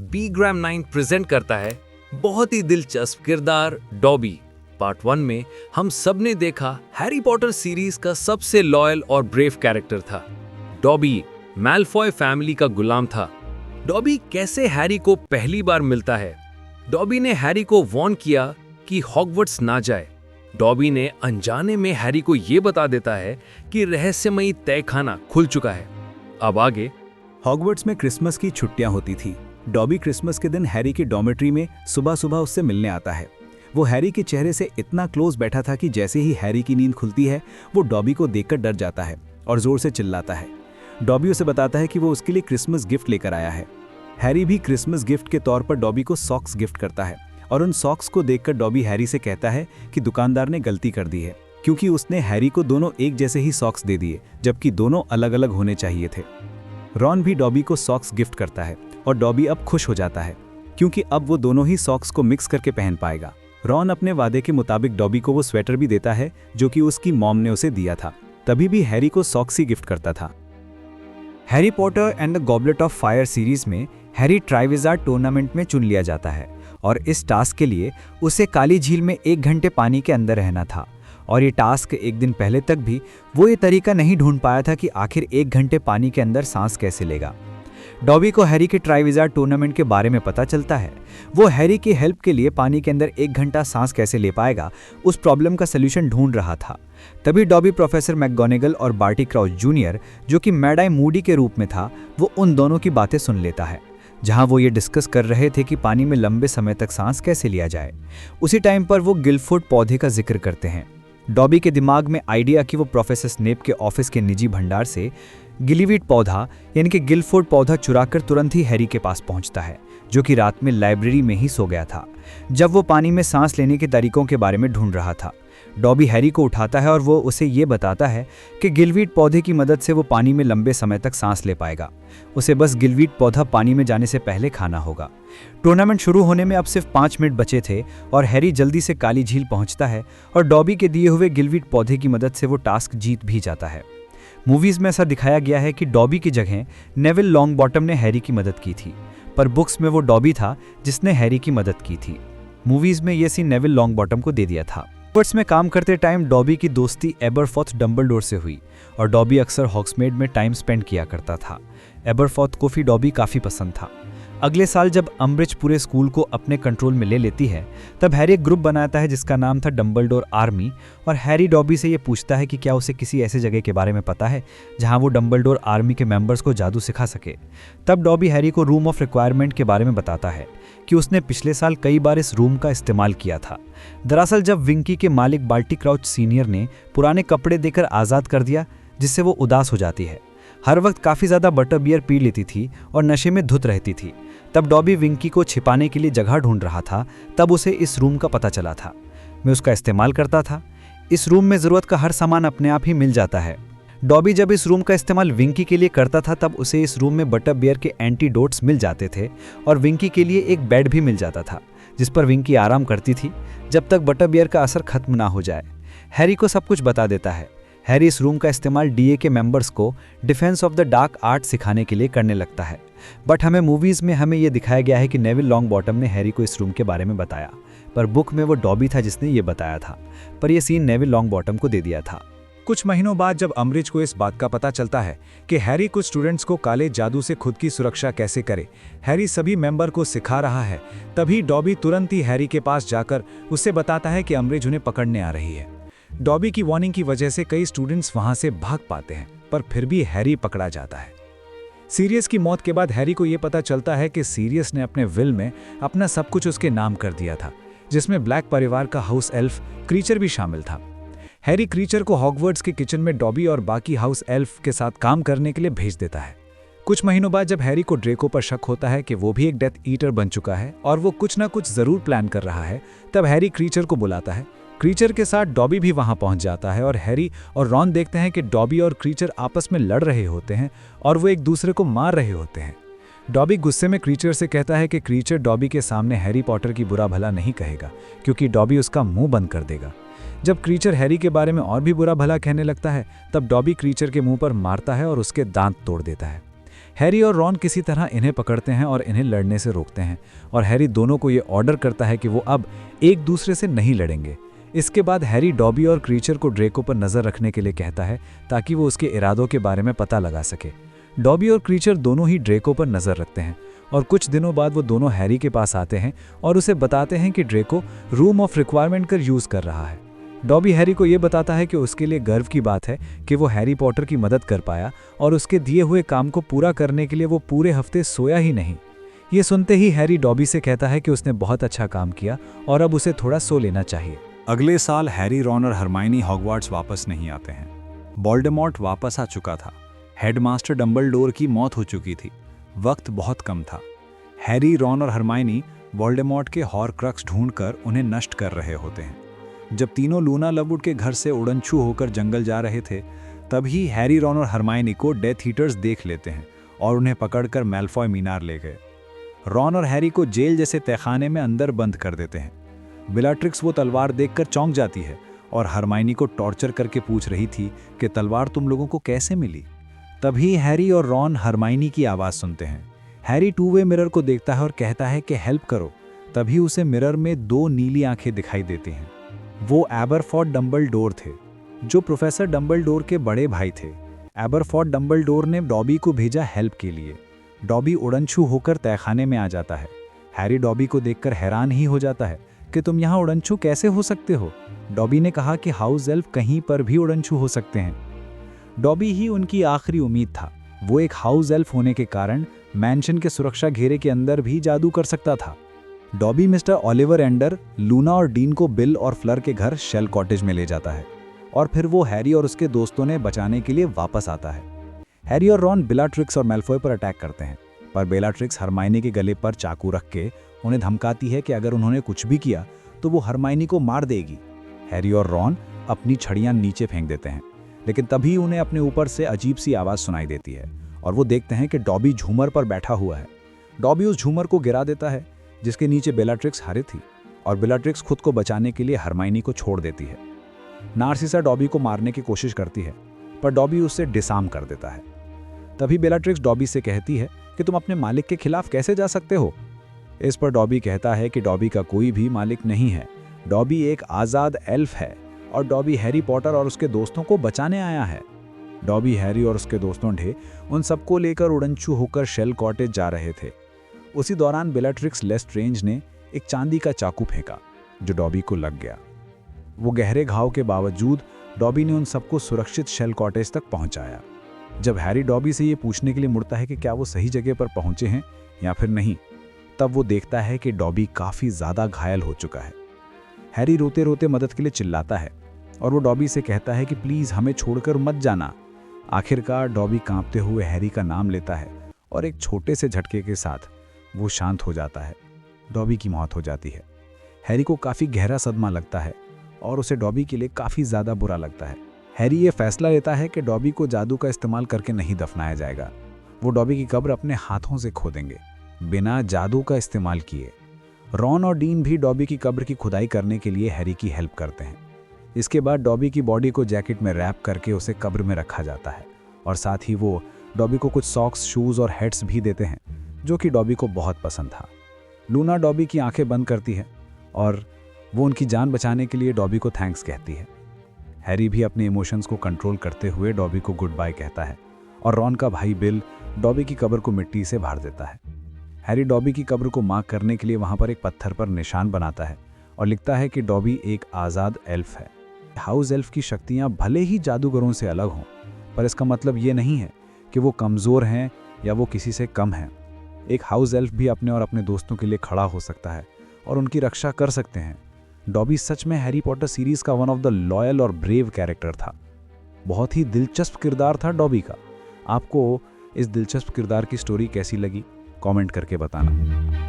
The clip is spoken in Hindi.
बी ग्राम 9 प्रेजेंट करता है बहुत ही दिलचस्प किरदार डॉबी। पार्ट 1 में हम सब ने देखा हैरी पॉटर सीरीज का सबसे लॉयल और ब्रेव कैरेक्टर था। डॉबी मैलफॉय फैमिली का गुलाम था। डॉबी कैसे हैरी को पहली बार मिलता है? डॉबी ने हैरी को वार्न किया कि हॉगवर्ट्स ना जाए। डॉबी ने अनजाने में हैरी को यह बता देता है कि रहस्यमयी तहखाना खुल चुका है। अब आगे। हॉगवर्ट्स में क्रिसमस की छुट्टियां होती थी। डॉबी क्रिसमस के दिन हैरी की डॉर्मेट्री में सुबह सुबह उससे मिलने आता है। वो हैरी के चेहरे से इतना क्लोज बैठा था कि जैसे ही हैरी की नींद खुलती है वो डॉबी को देखकर डर जाता है और जोर से चिल्लाता है। डॉबी उसे बताता है कि वो उसके लिए क्रिसमस गिफ्ट लेकर आया है। हैरी भी क्रिसमस गिफ्ट के तौर पर डॉबी को सॉक्स गिफ्ट करता है और उन सॉक्स को देखकर डॉबी हैरी से कहता है कि दुकानदार ने गलती कर दी है, क्योंकि उसने हैरी को दोनों एक जैसे ही सॉक्स दे दिए जबकि दोनों अलग अलग होने चाहिए थे। रॉन भी डॉबी को सॉक्स गिफ्ट करता है और डॉबी अब खुश हो जाता है क्योंकि अब वो दोनों ही सॉक्स को मिक्स करके पहन पाएगा। रॉन अपने वादे के मुताबिक डॉबी को वो स्वेटर भी देता है जो कि उसकी मॉम ने उसे दिया था। तभी भी हैरी को सॉक्स ही गिफ्ट करता था। Harry Potter and the goblet of fire series में हैरी ट्राइविज़ार्ड टूर्नामेंट में चुन लिया जाता है और इस टास्क के लिए उसे काली झील में 1 घंटे पानी के अंदर रहना था। और ये टास्क एक दिन पहले तक भी वो ये तरीका नहीं ढूंढ पाया था कि आखिर 1 घंटे पानी के अंदर सांस कैसे लेगा। डॉबी को हैरी के ट्राइविज़ार्ड टूर्नामेंट के बारे में पता चलता है। वो हैरी की हेल्प के लिए पानी के अंदर 1 घंटा सांस कैसे ले पाएगा उस प्रॉब्लम का सलूशन ढूंढ रहा था। तभी डॉबी प्रोफेसर मैकगोनेगल और बार्टी क्राउच जूनियर, जो कि मैड आई मूडी के रूप में था, वो उन दोनों की बातें सुन लेता है जहां वो ये डिस्कस कर रहे थे कि पानी में लंबे समय तक सांस कैसे लिया जाए। उसी टाइम पर वो गिलफोर्ड पौधे का जिक्र करते हैं। डॉबी के दिमाग में आइडिया कि वो प्रोफेसर स्नेप के ऑफिस के निजी भंडार से गिलीवीड पौधा यानी कि गिलफोर्ड पौधा चुराकर तुरंत ही हैरी के पास पहुंचता है, जो कि रात में लाइब्रेरी में ही सो गया था जब वो पानी में सांस लेने के तरीकों के बारे में ढूंढ रहा था। डॉबी हैरी को उठाता है और वो उसे ये बताता है कि गिलवीड पौधे की मदद से वो पानी में लंबे समय तक सांस ले पाएगा। उसे बस गिलवीड पौधा पानी में जाने से पहले खाना होगा। टूर्नामेंट शुरू होने में अब सिर्फ 5 मिनट बचे थे और हैरी जल्दी से काली झील पहुंचता है और डॉबी के दिए हुए गिलवीड पौधे की मदद से वो टास्क जीत भी जाता है। मूवीज में ऐसा दिखाया गया है कि डॉबी की जगह नेविल लॉन्गबॉटम ने हैरी की मदद की थी, पर बुक्स में वो डॉबी था जिसने हैरी की मदद की थी। मूवीज में ये सीन नेविल लॉन्गबॉटम को दे दिया था। हॉगवर्ट्स में काम करते टाइम डॉबी की दोस्ती एबरफॉर्थ डंबलडोर से हुई और डॉबी अक्सर हॉग्समीड में टाइम स्पेंड किया करता था। एबरफॉर्थ को भी डॉबी काफ़ी पसंद था। अगले साल जब अम्ब्रिज पूरे स्कूल को अपने कंट्रोल में ले लेती है तब हैरी एक ग्रुप बनाता है जिसका नाम था डंबलडोर आर्मी, और हैरी डॉबी से ये पूछता है कि क्या उसे किसी ऐसे जगह के बारे में पता है जहां वो डंबलडोर आर्मी के मेंबर्स को जादू सिखा सके। तब डॉबी हैरी को रूम ऑफ रिक्वायरमेंट के बारे में बताता है कि उसने पिछले साल कई बार इस रूम का इस्तेमाल किया था। दरअसल जब विंकी के मालिक बार्टी क्राउच सीनियर ने पुराने कपड़े देकर आज़ाद कर दिया जिससे वो उदास हो जाती है, हर वक्त काफ़ी ज़्यादा बटर बियर पी लेती थी और नशे में धुत रहती थी। तब डॉबी विंकी को छिपाने के लिए जगह ढूंढ रहा था, तब उसे इस रूम का पता चला था। मैं उसका इस्तेमाल करता था। इस रूम में ज़रूरत का हर सामान अपने आप ही मिल जाता है। डॉबी जब इस रूम का इस्तेमाल विंकी के लिए करता था तब उसे इस रूम में बटर बियर के एंटीडोट्स मिल जाते थे और विंकी के लिए एक बेड भी मिल जाता था जिस पर विंकी आराम करती थी जब तक बटर बियर का असर खत्म ना हो जाए। हैरी को सब कुछ बता देता है। हैरी इस रूम का इस्तेमाल डीए के मेंबर्स को defence of the dark art सिखाने के लिए करने लगता है। बट मूवीज़ में हमें यह दिखाया गया है कि नेविल लॉन्गबॉटम ने हैरी को इस रूम के बारे में बताया, पर बुक में वो डॉबी था जिसने ये बताया था, पर यह सीन नेविल लॉन्गबॉटम को दे दिया था। कुछ महीनों बाद जब अम्ब्रिज को इस बात का पता चलता है कि हैरी कुछ स्टूडेंट्स को काले जादू से खुद की सुरक्षा कैसे करे, हैरी सभी मेंबर को सिखा रहा है, तभी डॉबी तुरंत ही हैरी के पास जाकर उससे बताता है कि अम्ब्रिज उन्हें पकड़ने आ रही है। डॉबी की वार्निंग की वजह से कई स्टूडेंट्स वहां से भाग पाते हैं, पर फिर भी हैरी पकड़ा जाता है। सीरियस की मौत के बाद हैरी को यह पता चलता है कि सीरियस ने अपने विल में अपना सब कुछ उसके नाम कर दिया था, जिसमें ब्लैक परिवार का हाउस एल्फ क्रीचर भी शामिल था। हैरी क्रीचर को हॉगवर्ट्स के किचन में डॉबी और बाकी हाउस एल्फ के साथ काम करने के लिए भेज देता है। कुछ महीनों बाद जब हैरी को ड्रेको पर शक होता है कि वो भी एक डेथ ईटर बन चुका है और वो कुछ ना कुछ जरूर प्लान कर रहा है, तब हैरी क्रीचर को बुलाता है। क्रीचर के साथ डॉबी भी वहां पहुंच जाता है और हैरी और रॉन देखते हैं कि डॉबी और क्रीचर आपस में लड़ रहे होते हैं और वो एक दूसरे को मार रहे होते हैं। डॉबी गुस्से में क्रीचर से कहता है कि क्रीचर डॉबी के सामने हैरी पॉटर की बुरा भला नहीं कहेगा क्योंकि डॉबी उसका मुंह बंद कर देगा। जब क्रीचर हैरी के बारे में और भी बुरा भला कहने लगता है तब डॉबी क्रीचर के मुंह पर मारता है और उसके दांत तोड़ देता है। हैरी और रॉन किसी तरह इन्हें पकड़ते हैं और इन्हें लड़ने से रोकते हैं, और हैरी दोनों को ये ऑर्डर करता है कि वो अब एक दूसरे से नहीं लड़ेंगे। इसके बाद हैरी डॉबी और क्रीचर को ड्रेको पर नज़र रखने के लिए कहता है ताकि वो उसके इरादों के बारे में पता लगा सके। डॉबी और क्रीचर दोनों ही ड्रेको पर नज़र रखते हैं और कुछ दिनों बाद वो दोनों हैरी के पास आते हैं और उसे बताते हैं कि ड्रेको रूम ऑफ रिक्वायरमेंट का यूज़ कर रहा है। डॉबी हैरी को ये बताता है कि उसके लिए गर्व की बात है कि वो हैरी पॉटर की मदद कर पाया और उसके दिए हुए काम को पूरा करने के लिए वो पूरे हफ्ते सोया ही नहीं। ये सुनते ही हैरी डॉबी से कहता है कि उसने बहुत अच्छा काम किया और अब उसे थोड़ा सो लेना चाहिए। अगले साल हैरी, रॉन और हरमाइनी हॉगवार्ट्स वापस नहीं आते हैं। वोल्डेमॉर्ट वापस आ चुका था। हेडमास्टर डंबलडोर की मौत हो चुकी थी। वक्त बहुत कम था। हैरी, रॉन और हरमाइनी वोल्डेमॉर्ट के हॉरक्रक्स ढूंढकर उन्हें नष्ट कर रहे होते हैं। जब तीनों लूना लववुड के घर से उड़नछू होकर जंगल जा रहे थे, तभी हैरी, रॉन और हरमाइनी को डेथ ईटर्स देख लेते हैं और उन्हें पकड़कर मैल्फॉय मीनार ले गए। रॉन और हैरी को जेल जैसे तहखाने में अंदर बंद कर देते हैं। बेलाट्रिक्स वो तलवार देखकर चौंक जाती है और हरमाइनी को टॉर्चर करके पूछ रही थी कि तलवार तुम लोगों को कैसे मिली। तभी हैरी और रॉन हरमाइनी की आवाज़ सुनते हैं। हैरी टू वे मिरर को देखता है और कहता है कि हेल्प करो। तभी उसे मिरर में 2 नीली आंखें दिखाई देती हैं। वो एबरफॉर्ड डंबलडोर थे, जो प्रोफेसर डंबलडोर के बड़े भाई थे। एबरफॉर्ड डंबलडोर ने डॉबी को भेजा हेल्प के लिए। डॉबी उड़नछू होकर तहखाने में आ जाता है। हैरी डॉबी को देखकर हैरान ही हो जाता है कि तुम यहाँ उड़नछू कैसे हो सकते हो। डॉबी ने कहा कि हाउस एल्फ कहीं पर भी उड़नछू हो सकते हैं। डॉबी ही उनकी आखिरी उम्मीद था। वो एक हाउस एल्फ होने के कारण मैंशन के सुरक्षा घेरे के अंदर भी जादू कर सकता था। Dobby mister Ollivander, Luna और डीन को बिल और फ्लर के घर शेल कॉटेज में ले जाता है और फिर वो हैरी और उसके दोस्तों ने बचाने के लिए वापस आता है। हैरी और रॉन बेलाट्रिक्स और मैल्फॉय पर अटैक करते हैं, पर बेलाट्रिक्स हरमाइनी के गले पर चाकू रख के उन्हें धमकाती है कि अगर उन्होंने कुछ भी किया तो वो हरमाइनी को मार देगी। हैरी और रॉन अपनी छड़ियाँ नीचे फेंक देते हैं, लेकिन तभी उन्हें अपने ऊपर से अजीब सी आवाज़ सुनाई देती है और वो देखते हैं कि डॉबी झूमर पर बैठा हुआ है। डॉबी उस झूमर को गिरा देता है जिसके नीचे बेलाट्रिक्स हारे थी और बेलाट्रिक्स खुद को बचाने के लिए हरमाइनी को छोड़ देती है। नार्सिसा डॉबी को मारने की कोशिश करती है, पर डॉबी उससे डिसार्म कर देता है। तभी बेलाट्रिक्स डॉबी से कहती है कि तुम अपने मालिक के खिलाफ कैसे जा सकते हो। इस पर डॉबी कहता है कि डॉबी का कोई भी मालिक नहीं है। डॉबी एक आज़ाद एल्फ है और डॉबी हैरी पॉटर और उसके दोस्तों को बचाने आया है। डॉबी, हैरी और उसके दोस्तों ढे उन सबको लेकर उड़नछू होकर शेल कॉटेज जा रहे थे। उसी दौरान बेलाट्रिक्स लेस्ट्रेंज ने एक चांदी का चाकू फेंका जो डॉबी को लग गया। वो गहरे घाव के बावजूद डॉबी ने उन सबको सुरक्षित शेल कॉटेज तक पहुंचाया। जब हैरी डॉबी से ये पूछने के लिए मुड़ता है कि क्या वो सही जगह पर पहुंचे हैं या फिर नहीं, तब वो देखता है कि डॉबी काफ़ी ज़्यादा घायल हो चुका है। हैरी रोते रोते मदद के लिए चिल्लाता है और वो डॉबी से कहता है कि प्लीज़ हमें छोड़कर मत जाना। आखिरकार डॉबी कांपते हुए हैरी का नाम लेता है और एक छोटे से झटके के साथ वो शांत हो जाता है। डॉबी की मौत हो जाती है। हैरी को काफ़ी गहरा सदमा लगता है और उसे डॉबी के लिए काफ़ी ज़्यादा बुरा लगता है। हैरी ये फैसला लेता है कि डॉबी को जादू का इस्तेमाल करके नहीं दफनाया जाएगा। वो डॉबी की कब्र अपने हाथों से खोदेंगे, बिना जादू का इस्तेमाल किए। रॉन और डीन भी डॉबी की कब्र की खुदाई करने के लिए हैरी की हेल्प करते हैं। इसके बाद डॉबी की बॉडी को जैकेट में रैप करके उसे कब्र में रखा जाता है और साथ ही वो डॉबी को कुछ सॉक्स, शूज़ और हेड्स भी देते हैं जो कि डॉबी को बहुत पसंद था। लूना डॉबी की आंखें बंद करती है और वो उनकी जान बचाने के लिए डॉबी को थैंक्स कहती है। हैरी भी अपने इमोशंस को कंट्रोल करते हुए डॉबी को गुड बाय कहता है और रॉन का भाई बिल डॉबी की कब्र को मिट्टी से भर देता है। हैरी डॉबी की कब्र को मार्क करने के लिए वहाँ पर एक पत्थर पर निशान बनाता है और लिखता है कि डॉबी एक आज़ाद एल्फ है। हाउस एल्फ की शक्तियाँ भले ही जादूगरों से अलग हों, पर इसका मतलब ये नहीं है कि वो कमज़ोर हैं या वो किसी से कम हैं। एक हाउस एल्फ भी अपने और अपने दोस्तों के लिए खड़ा हो सकता है और उनकी रक्षा कर सकते हैं। डॉबी सच में हैरी पॉटर सीरीज़ का वन ऑफ द लॉयल और ब्रेव कैरेक्टर था। बहुत ही दिलचस्प किरदार था डॉबी का। आपको इस दिलचस्प किरदार की स्टोरी कैसी लगी, कमेंट करके बताना।